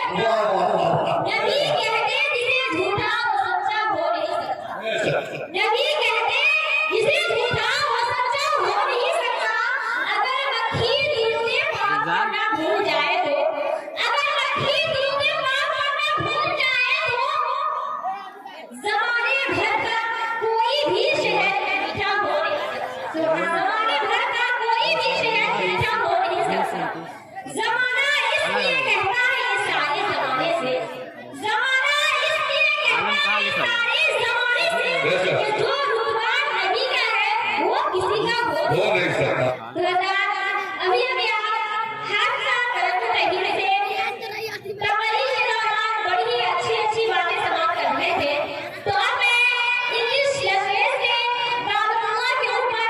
नबी कहते जिसे झूठा वो सच्चा हो नहीं सकता। नबी कहते जिसे झूठा वो सच्चा हो नहीं सकता। अगर मक्खी दिल से पाप करना भूल जाए तो, अगर मक्खी दिल से पाप करना भूल जाए तो ज़माने भर का कोई भी शहर मीठा हो नहीं सकता। ज़माने भर का कोई भी शहर मीठा हो नहीं सकता। ज़माना इसलिए कहता है ये सारे ज़माने से, ज़माना इसलिए कहता है ये सारे ज़माने से कि जो रुतबा नबी का है वो किसी का हो नहीं सकता। तो अभी हाथ का करते रही थे, तकरीर के दौरान बड़ी अच्छी बातें समाप्त कर रहे थे। तो अब मैं इंग्लिश लैंग्वेज के बाबतुल्लाह के ऊपर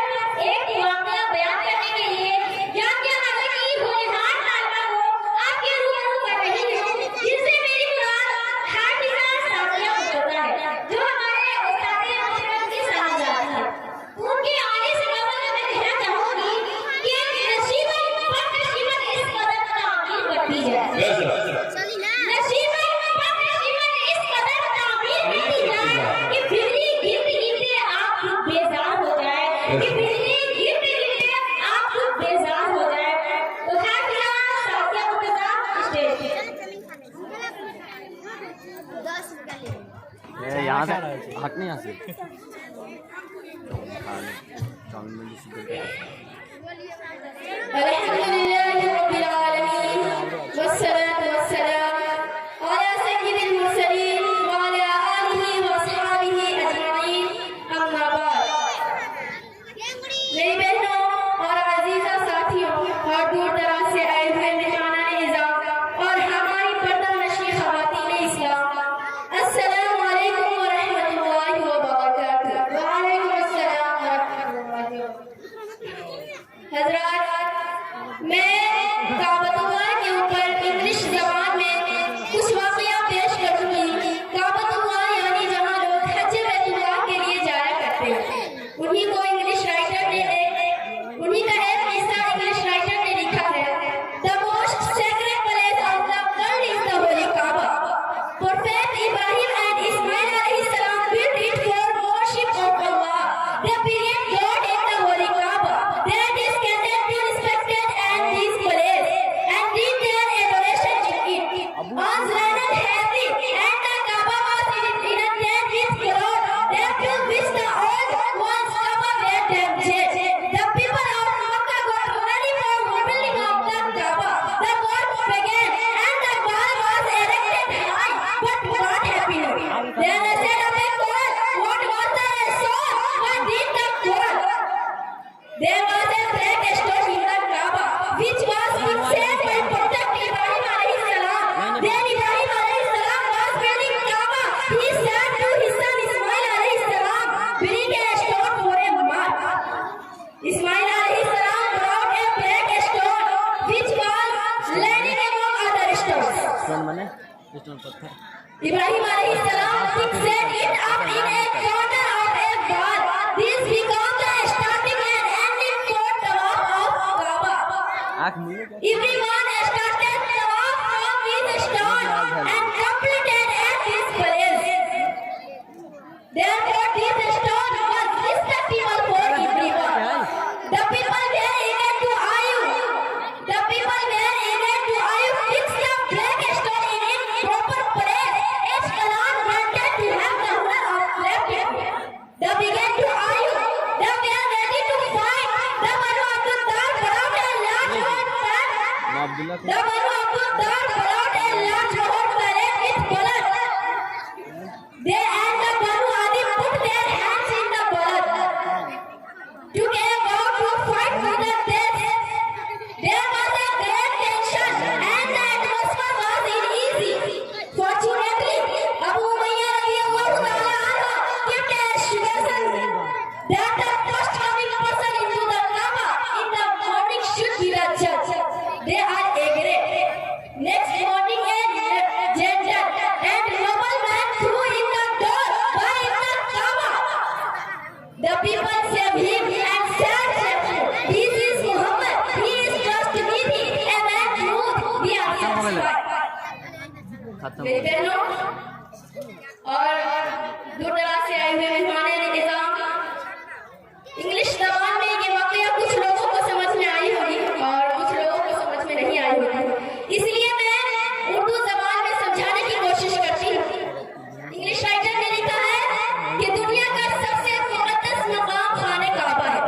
एक वाक़या बयान करने के लिए जामिया नगर की होनहार तालिबा को आपके रूबरू कर रही हूँ, जिनसे मेरी मुराद हाफिज़ा सादिया मुर्तज़ा है, जो हमारे उस्ताद मोहतरम की साहबजादी है। उनके आने से कबल मैं कहना चाहूँगी कि नसीबत बदनसीबत इस कदर तामीर करती है, नसीबत बदनसीबत इस कदर तामीर करती जाए कि बिजली गिरते आप खुद बेजार हो जाए, कि बिजली गिरते आप खुद बेजार हो जाए। तो हाफिज़ा सादिया मुर्तज़ा स्टेज पे। यहाँ से हटने यहाँ से अल्हम्दुलिल्लाहि रब्बिल आलमीन वस्सलातु वस्सलाम अला सय्यिदिल मुरसलीन व अला आलिहि व अस्हाबिहि अजमईन। अम्मा बाद। मेरी बहनों और अजीजा साथियों और दूर दराज से आए हुए मेहमानान इज़ाम और हमारी पर्दा नशीं ख़वातीन इस्लाम, अस्सलामु अलैकुम व रहमतुल्लाहि व बरकातुहू। व अलैकुम अस्सलाम व रहमतुल्लाहि व बरकातुहू। हज़रात, मैं काबतुल्लाह के ऊपर इंग्लिश ज़बान में कुछ वाक़या पेश करूँगी। काबतुल्लाह यानी जहाँ लोग हज बैतुल्लाह के लिए जाया करते हैं, उन्हीं का एक किस्सा इंग्लिश राइटर ने लिखा है। The most sacred place of the world is the Holy Kaaba. Prophet Ibrahim and Ismail alayhi salam built it for worship of Allah. They buried God in the Holy Kaaba. They descended to respected and this place and did their adoration in it. On Zainal Happy and the Kaaba was inundated with blood. Therefore which the old ones Kaaba were damaged. The people of Makkah got money for rebuilding of the Kaaba. The work began and the wall was erected high, but what happened? Then I said of a call, what was the soul? What did the call? There was a black stone in the Kaaba, which was put safe by Prophet Ibrahim alayhi salam. Then Ibrahim alayhi salam was building Kaaba. He said to his son Ismail alayhi salam, bring a stone for a mark. Ismail alayhi salam brought a black stone, which was lying among other stones. Ibrahim alayhi salam fixed it up in a corner of a wall. This became the starting and ending for tawaf of Kaaba. Everyone started tawaf from this stone and completed at this place. Therefore, this stone was respectable for everyone. The people were eager to Ayub. The people were eager to Ayub fix the black stone in its proper place. Each clan wanted to have the honor of left hand. They began to Ayub. They were ready to fight. The Banu Abdul Dar brought a large horse. The Banu Abdul Dar brought a large horse parade with blood. They and the Banu Adi put their hands in the blood. Took a vow to fight to the death. There was a great tension and the atmosphere was uneasy. Fortunately, Abu Umayyah radiyallahu ta'ala anhu kept a suggestion that the first coming person into the Kaaba in the morning should be the judge. They are agreed. Next morning, a gentle and noble man threw in the door by the Kaaba. The people saved him and said, this is Muhammad. He is trustworthy, a man truth. We are satisfied. खत्म मेरी हो गया। बहनों और दूर दराज से आए हुए मेहमान निजाम, इंग्लिश जबान में ये वाकया कुछ लोगों को समझ में आई होगी और कुछ लोगों को समझ में नहीं आई होगी, इसलिए मैं उर्दू जबान में समझाने की कोशिश करती हूँ। इंग्लिश राइटर ने लिखा है कि दुनिया का सबसे मुक़द्दस मकाम खाने काबा है,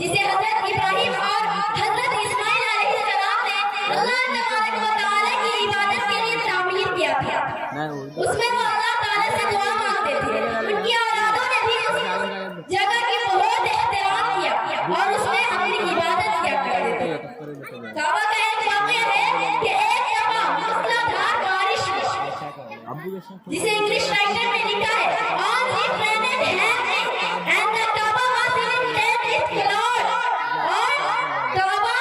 जिसे हजरत इब्राहिम और हजरत इस्माइल अलैहिस्सलाम ने अल्लाह तबारक व तआला की इबादत के लिए तामीर किया था। मैं उर्दू उसमें वो अल्लाह ताला से दुआ मांगते थे। उनकी औलादों ने भी उस जगह की बहुत एहतराम किया और उसमें अपनी इबादत किया करते थे। काबा का एक वाक़या है कि एक दफा मूसलाधार बारिश हुई, जिसे इंग्लिश राइटर ने लिखा है on the planet heaven and the Kaaba was in death with cloud, और काबा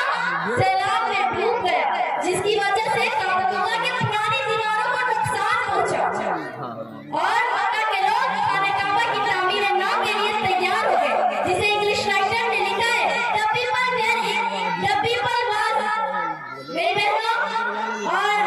सैलाब में डूब गया, जिसकी वजह से काबतुल्लाह की पुरानी दीवारों को नुकसान पहुंचा और मक्का के लोग खाने काबा की तामीर नौ के लिए तैयार हो गए, जिसे इंग्लिश राइटर ने लिखा है द पीपल वाज मेरी बहनों, और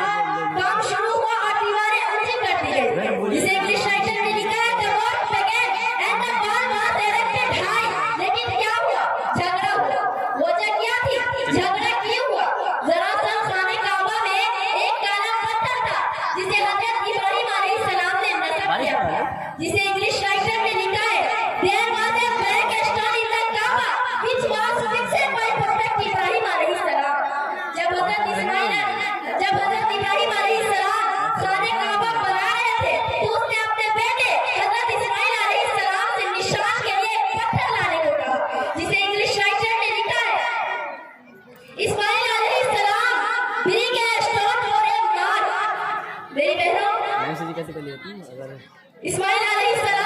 काम शुरू हुआ और दीवारें ऊंची कर दी गई, जिसे इंग्लिश राइटर ने लिखा है the war began and the wall was erected high. लेकिन क्या हुआ? झगड़ा हुआ। वजह क्या थी? झगड़ा क्यों हुआ? दरअसल खाने काबा में एक काला पत्थर था, जिसे हजरत इब्राहिम अलैहिस्सलाम ने नस्ब किया था, जिसे इंग्लिश राइटर ने लिखा है there was a black stone in the Kaaba which was fixed by prophet Ibrahim अलैहिस्सलाम। जब हजरत इब्राहिम अलैहिस्सलाम खाने काबा बना रहे थे, तो उसने अपने बेटे हजरत इस्माइल अलैहिस्सलाम से निशान के लिए एक पत्थर लाने को कहा, जिसे इंग्लिश राइटर ने लिखा है इस्माइल अलैहिस्सलाम being a stone for a मार। मेरी बहनों, मैंने कैसे कर लिया थी अगर इस्माइल अलैहिस्सलाम